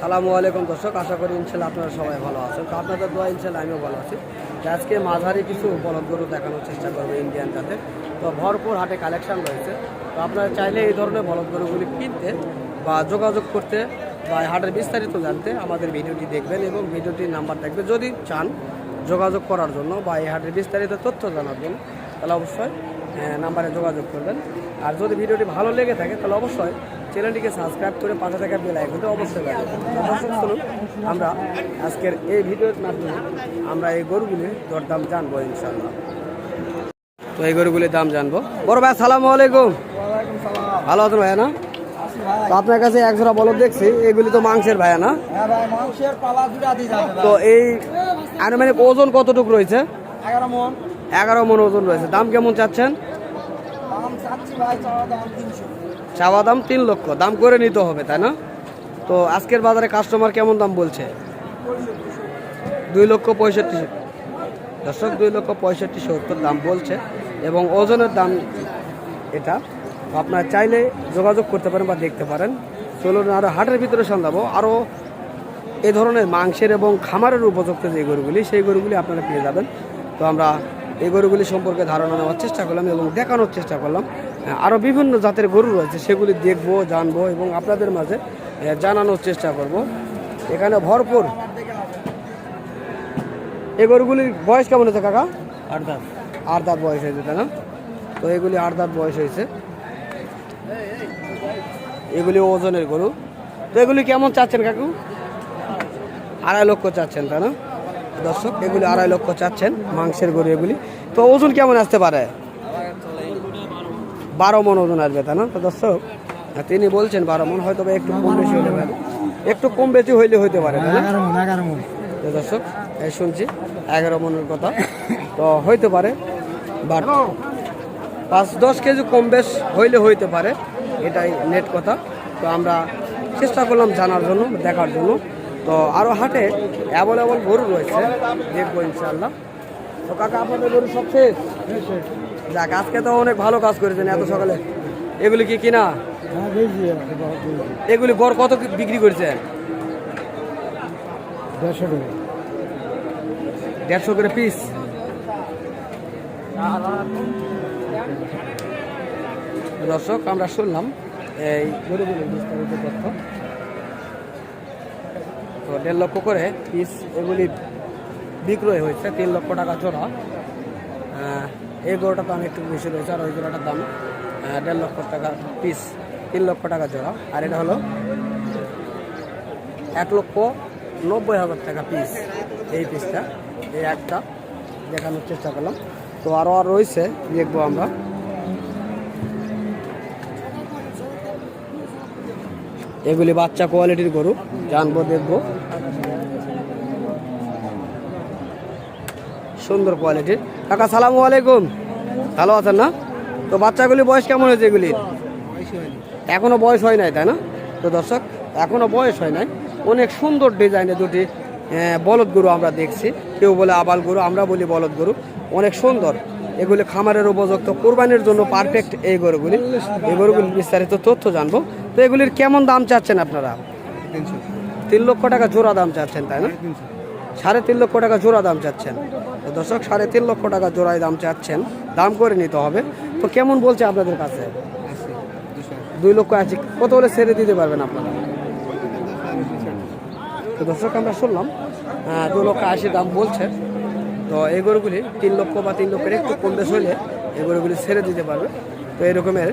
আসসালামু আলাইকুম দর্শক, আশা করি ইনশাল্লাহ আপনারা সবাই ভালো আছেন। তো আপনাদের দোয়া ইনশাল্লাহ আমিও ভালো আছি। আজকে মাঝারি কিছু বলদ গরু দেখানোর চেষ্টা করবো ইন্ডিয়ান জাতের। তো ভরপুর হাটে কালেকশন রয়েছে। তো আপনারা চাইলে এই ধরনের বলদ গরুগুলি কিনতে বা যোগাযোগ করতে বা হাটের বিস্তারিত জানতে আমাদের ভিডিওটি দেখবেন এবং ভিডিওটির নাম্বার থাকবে। যদি চান যোগাযোগ করার জন্য বা এই হাটের বিস্তারিত তথ্য জানার জন্য তাহলে অবশ্যই নাম্বারে যোগাযোগ করবেন। আর যদি ভিডিওটি ভালো লেগে থাকে তাহলে অবশ্যই চ্যানেলটিকে সাবস্ক্রাইব করে পাশে থাকা বেল আইকনটি অবশ্যই বাজাবেন। দর্শক শুনুন, আমরা আজকের এই ভিডিওর মাধ্যমে আমরা এই গরুগুলির দরদাম জানবো ইনশাআল্লাহ। তো এই গরুগুলির দাম জানবো। বড় ভাই আসসালামু আলাইকুম। ভালো আছেন ভাইয়া না? তো আপনার কাছে এক জোড়া বলদ দেখছি, এগুলি তো মাংসের ভাইয়া না? তো এই আনুমানিক ওজন কতটুকু রয়েছে? 11 মন ওজন রয়েছে। দাম কেমন চাচ্ছেন? চাওয়া দাম 3 লক্ষ, দাম করে নিতে হবে তাই না? তো আজকের বাজারে কাস্টমার কেমন দাম বলছে? 2,65,000। দর্শক 2,65,70 দাম বলছে এবং ওজনের দাম এটা। আপনারা চাইলে যোগাযোগ করতে পারেন বা দেখতে পারেন। চলুন আরও হাটের ভিতরে সন্ধাবো আরও এ ধরনের মাংসের এবং খামারের উপযুক্ত যে গরুগুলি সেই গরুগুলি আপনারা পেয়ে যাবেন। তো আমরা এই গরুগুলি সম্পর্কে ধারণা নেওয়ার চেষ্টা করলাম এবং দেখানোর চেষ্টা করলাম। আরও বিভিন্ন জাতের গরু রয়েছে, সেগুলি দেখবো, জানবো এবং আপনাদের মাঝে জানানোর চেষ্টা করব। এখানে ভরপুর এই গরুগুলির বয়স কেমন হয়েছে কাকা? 8 দাঁত বয়স হয়েছে তাই না? তো এগুলি 8 দাঁত বয়স হয়েছে। এগুলি ওজনের গরু। তো এগুলি কেমন চাচ্ছেন কাকু? 2.5 লক্ষ চাচ্ছেন তাই না? দর্শক এগুলি 2.5 লক্ষ চাচ্ছেন, মাংসের গরু এগুলি। তো ওজন কেমন আসতে পারে? 12 মন ওজন আসবে তাই না? তো দর্শক তিনি বলছেন 12 মন, হয়তো একটু কম বেশি হতে পারে, একটু কম বেশি হইলে হইতে পারে। 11 মন দর্শক শুনছি 11 মনের কথা। তো হইতে পারে, বাট 5-10 কেজি কম বেশ হইলে হইতে পারে, এটাই নেট কথা। তো আমরা চেষ্টা করলাম জানার জন্য, দেখার জন্য। তো আরও হাটে অ্যাভেলেবল গরু রয়েছে, দেখবো ইনশাআল্লাহ। তো কাকা আপনাদের গরু সব শেষ? যাক, আজকে তো অনেক ভালো কাজ করেছেন এত সকালে। এগুলি কি কিনা? এগুলি গড় কত বিক্রি করেছেন? 150 করে পিস। দর্শক আমরা শুনলাম এই গরুগুলির বিস্তারিত তথ্য। তো 1.5 লক্ষ করে পিস এগুলি বিক্রয় হয়েছে, 3 লক্ষ টাকা জোড়া। এই গরুটার দাম একটু বেশি রয়েছে, আর ওই জোড়াটার দাম 1.5 লক্ষ টাকা পিস, 3 লক্ষ টাকা জোড়া। আর এটা হলো 1,90,000 টাকা পিস। এই পিসটা, এই একটা দেখানোর চেষ্টা করলাম। তো আরও রয়েছে, দেখবো আমরা। এগুলি বাচ্চা কোয়ালিটির গরু, জানবো, দেখবো। সুন্দর কোয়ালিটির। কাকা সালামু আলাইকুম, ভালো আছেন না? তো বাচ্চাগুলি বয়স কেমন হয়েছে? এগুলি এখনো বয়স হয় নাই তাই না? তো দর্শক এখনো বয়স হয় নাই। অনেক সুন্দর ডিজাইনের দুটি বলদ গরু আমরা দেখছি। কেউ বলে আবাল গরু, আমরা বলি বলদ গরু। অনেক সুন্দর এগুলি, খামারের উপযুক্ত, কোরবানির জন্য পারফেক্ট এই গরুগুলি। এই গরুগুলির বিস্তারিত তথ্য জানবো। তো এগুলির কেমন দাম চাচ্ছেন আপনারা? 3 লক্ষ টাকা জোড়া দাম চাচ্ছেন তাই না? 3.5 লক্ষ টাকা জোড়া দাম চাচ্ছেন। তো দর্শক 3.5 লক্ষ টাকা জোড়ায় দাম চাচ্ছেন, দাম করে নিতে হবে। তো কেমন বলছে আপনাদের কাছে? 2,80,000। কত হলে ছেড়ে দিতে পারবেন আপনারা? তো দর্শক আমরা শুনলাম 2,80,000 দাম বলছে। তো এই গরুগুলি 3 লক্ষ বা 3 লক্ষের একটু কম বেশ হইলে এই গরুগুলি ছেড়ে দিতে পারবে। তো এরকমের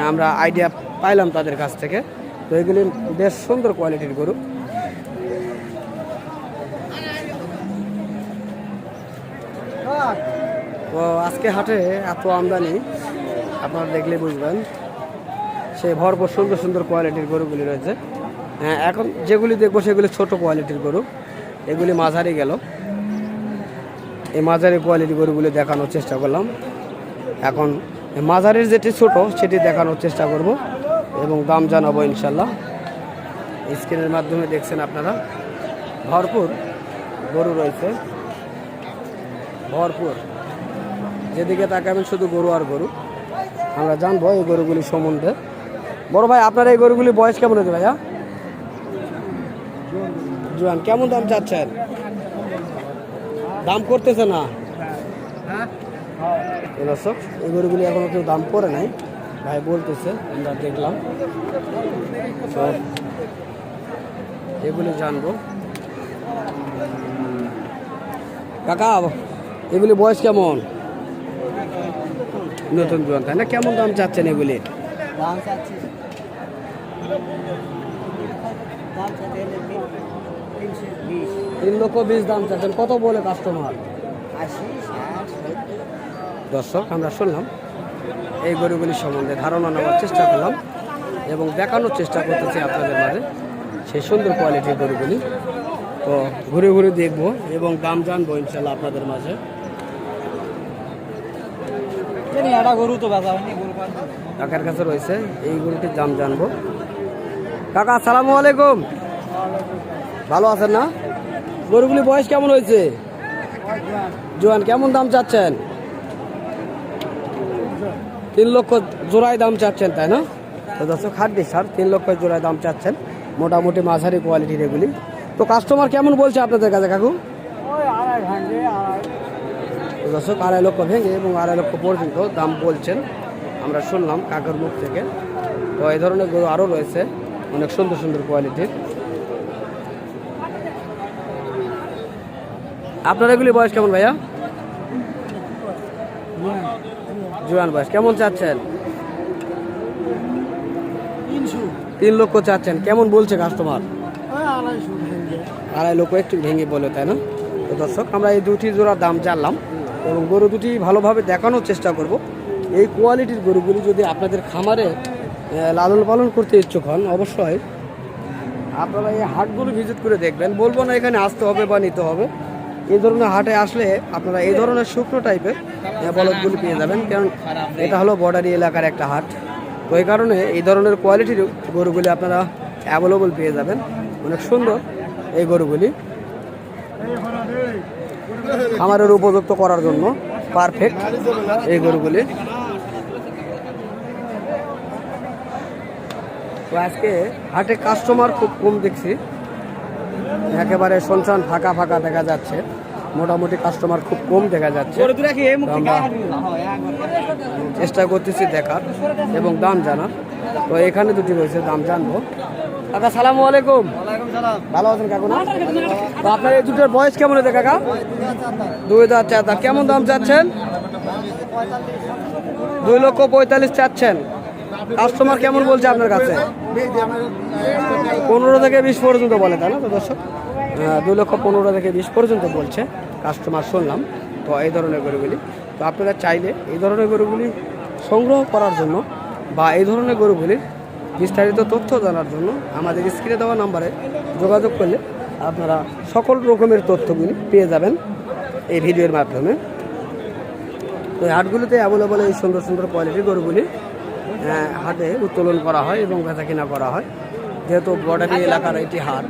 আমরা আইডিয়া পাইলাম তাদের কাছ থেকে। তো এগুলি বেশ সুন্দর কোয়ালিটির গরু। তো আজকে হাটে এত আমদানি, আপনারা দেখলে বুঝবেন। সেই ভরপুর সুন্দর সুন্দর কোয়ালিটির গরুগুলি রয়েছে। এখন যেগুলি দেখবো সেগুলি ছোট কোয়ালিটির গরু, এগুলি মাঝারি গেল। এই মাঝারি কোয়ালিটির গরুগুলি দেখানোর চেষ্টা করলাম। এখন মাঝারির যেটি ছোট সেটি দেখানোর চেষ্টা করব এবং দাম জানাবো ইনশাল্লাহ। স্ক্রিনের মাধ্যমে দেখছেন আপনারা, ভরপুর গরু রয়েছে, ভরপুর। যেদিকে তাকাবেন শুধু গরু আর গরু। আমরা জানবো এই গরুগুলি সম্বন্ধে। বড় ভাই, আপনার এই গরুগুলি বয়স কেমন হয়েছে ভাইয়া? জোয়ান কেমন দাম চাচ্ছেন? দাম করতেছে না দর্শক, এই গরুগুলি এখনো কেউ দাম করে নাই, ভাই বলতেছে, আমরা দেখলাম। তো এগুলি জানবো। কাকা এগুলি বয়স কেমন? নতুন জোয়ান তাই না? কেমন দাম চাচ্ছেন এগুলি? 3,20,000 দাম চাচ্ছেন। কত বলে কাস্টমার? দর্শক আমরা শুনলাম, এই গরুগুলি সম্বন্ধে ধারণা নেওয়ার চেষ্টা করলাম এবং দেখানোর চেষ্টা করতেছি আপনাদের মাঝে সেই সুন্দর কোয়ালিটির গরুগুলি। তো ঘুরে ঘুরে দেখবো এবং দাম জানবো ইনশাল্লাহ আপনাদের মাঝে। গরু তো কাকার কাছে রয়েছে, এই গরুটির দাম জানবো। কাকা আসসালামু আলাইকুম, ভালো আছেন না? গরুগুলি বয়স কেমন হয়েছে? জোয়ান কেমন দাম চাচ্ছেন? 3 লক্ষ জোড়ায় দাম চাচ্ছেন তাই না? তো দর্শক হাড্ডি সার 3 লক্ষ জোড়ায় দাম চাচ্ছেন, মোটামুটি মাঝারি কোয়ালিটির এগুলি। তো কাস্টমার কেমন বলছে আপনাদের কাছে কাকু? দর্শক 2.5 লক্ষ ভেঙে এবং 2.5 লক্ষ পর্যন্ত দাম বলছেন, আমরা শুনলাম কাকুর মুখ থেকে। তো এই ধরনের গরু আরও রয়েছে অনেক সুন্দর সুন্দর কোয়ালিটির। আপনার এগুলি বয়স কেমন ভাইয়া? জোয়ান বয়স কেমন চাচ্ছেন? 3 লক্ষ চাচ্ছেন। কেমন বলছে কাস্টমার? 2.5 লক্ষ একটু ভেঙে বলে তাই না? তো দর্শক আমরা এই দুটি জোড়ার দাম জানলাম এবং গরু দুটি ভালোভাবে দেখানোর চেষ্টা করব। এই কোয়ালিটির গরুগুলি যদি আপনাদের খামারে লালন পালন করতে ইচ্ছুক হন, অবশ্যই আপনারা এই হাটগুলো ভিজিট করে দেখবেন। বলবো না এখানে আসতে হবে বা নিতে হবে, এই ধরনের হাটে আসলে আপনারা এই ধরনের শুকনো টাইপের বলদগুলি পেয়ে যাবেন, কারণ এটা হলো বর্ডারি এলাকার একটা হাট। তো এই কারণে এই ধরনের কোয়ালিটির গরুগুলি আপনারা অ্যাভেলেবল পেয়ে যাবেন। অনেক সুন্দর এই গরুগুলি, খামারের উপযুক্ত করার জন্য পারফেক্ট এই গরুগুলি। তো আজকে হাটে কাস্টমার খুব কম দেখছি, একেবারে শুনশান ফাঁকা ফাঁকা দেখা যাচ্ছে, মোটামুটি কাস্টমার খুব কম দেখা যাচ্ছে। চেষ্টা করতেছি দেখার এবং দাম জানার। তো এখানে দুটি রয়েছে, দাম জানবো। কাকা সালামু আলাইকুম, ভালো আছেন কাকু না? তো আপনার এই দুটোর বয়স কেমন হয়েছে কাকা? 2004। কেমন দাম চাচ্ছেন? 2,45,000 চাচ্ছেন। কাস্টমার কেমন বলছে আপনার কাছে? 15 থেকে 20 পর্যন্ত বলে তাই না? তো দর্শক 2,15,000 থেকে 20 পর্যন্ত বলছে কাস্টমার, শুনলাম। তো এই ধরনের গরুগুলি, তো আপনারা চাইলে এই ধরনের গরুগুলি সংগ্রহ করার জন্য বা এই ধরনের গরুগুলির বিস্তারিত তথ্য জানার জন্য আমাদের স্ক্রিনে দেওয়া নাম্বারে যোগাযোগ করলে আপনারা সকল রকমের তথ্যগুলি পেয়ে যাবেন এই ভিডিওর মাধ্যমে। তো এই হাটগুলিতে অ্যাভেলেবল এই সুন্দর সুন্দর কোয়ালিটির গরুগুলি হাটে উত্তোলন করা হয় এবং বেচা কিনা করা হয়। যেহেতু বর্ডারি এলাকার এটি হাট,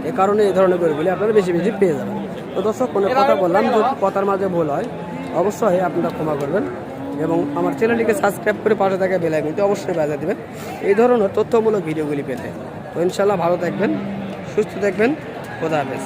এ কারণে এই ধরনের গরুগুলি আপনারা বেশি বেশি পেয়ে যাবেন। তো দর্শক অনেক কথা বললাম, যদি কথার মাঝে ভুল হয় অবশ্যই আপনারা ক্ষমা করবেন এবং আমার চ্যানেলটিকে সাবস্ক্রাইব করে পাশে থাকা বেল আইকনটি অবশ্যই বাজিয়ে দেবেন এই ধরনের তথ্যমূলক ভিডিওগুলি পেতে। তো ইনশাল্লাহ ভালো থাকবেন, সুস্থ থাকবেন, খোদা হাফেজ।